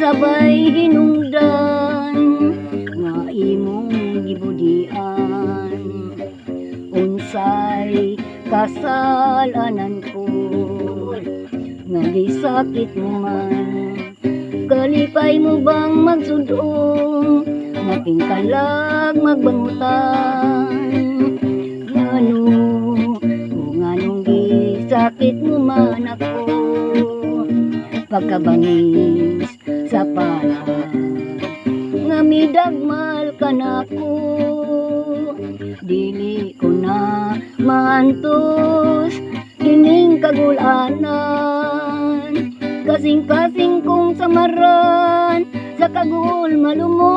sabay hinungdan nga imong gibudian. Unsay kasalanan ko nga gisakit mo man, kalipay mo bang magsudong nga pingkalag magbangutan? Ngano kung anong gisakit mo man ako, pagkabangis sa palad nga midagmal ka nako, dili ko na maantos kining kagulanan. Kasing-kasing kong samaran sa kagul malumos,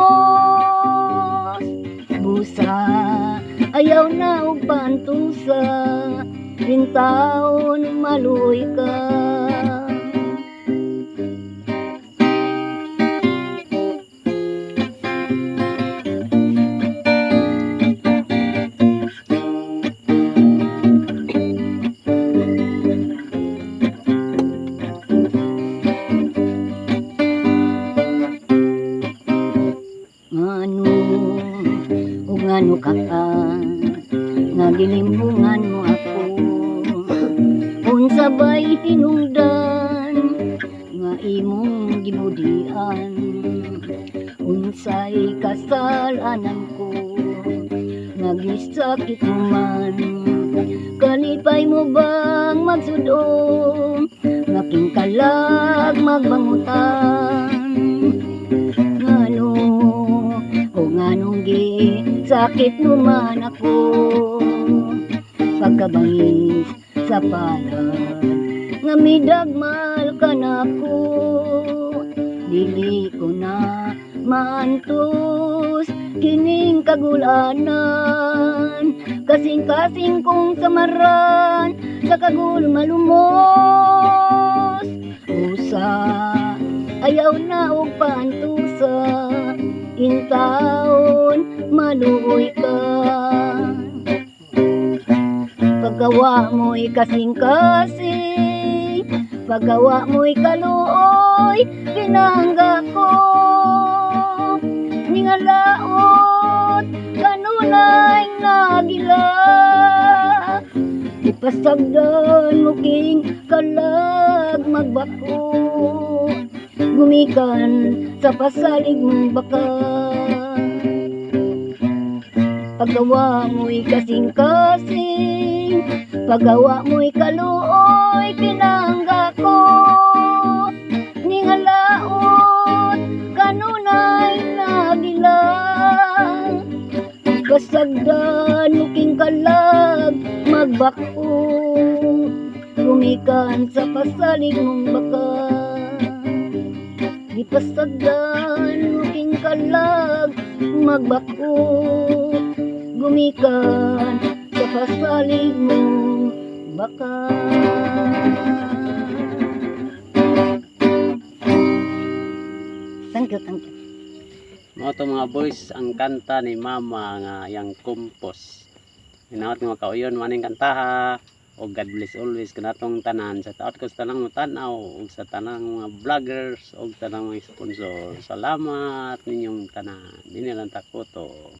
busa ayaw na og pantusa, pintaon maluy ka. Ngano ka nga gilimbungan mo ako, unsa bay hinungdan nga imong gibudian? Unsay kasalanan ko nga gisakit mo man, kalipay mo bang magsudong nga pingkalag magbangutan? Nganong sakit mo man ako, pagkabangis sa palad nga midagmal ka nako, dili ko na maantos kining kagulanan. Kasing-kasing kong samaran sa kagul malumos, usa ayaw na og pantusa, intaon maluoy ka. Paggawa mo'y kasing-kasing, paggawa mo'y kaluoy, pinangga ko ningalaot kanunay nagila. Ipasagdan mo king kalag magbako, gumikan sa pasalig mong baka. Paggawa mo'y kasing-kasing, paggawa mo'y kaluoy, pinangga ko ningalaot kanunay nagila. Pasagdan mo king kalag magbako, gumikan sa pasalig mong baka. Ipasagdan mo king kalag magbako, gumikan sa pasalig mo baka. Thank you. Mga ito mga boys, ang kanta ni Mama nga yang Kumpos. Hinawat nga kauyon maning kantaha. O God bless always kanatong tanan sa taot ko sa tanang mutanaw o sa tanang mga vloggers o tanang mga sponsor. Salamat ninyong tanan. Dinilang takoto.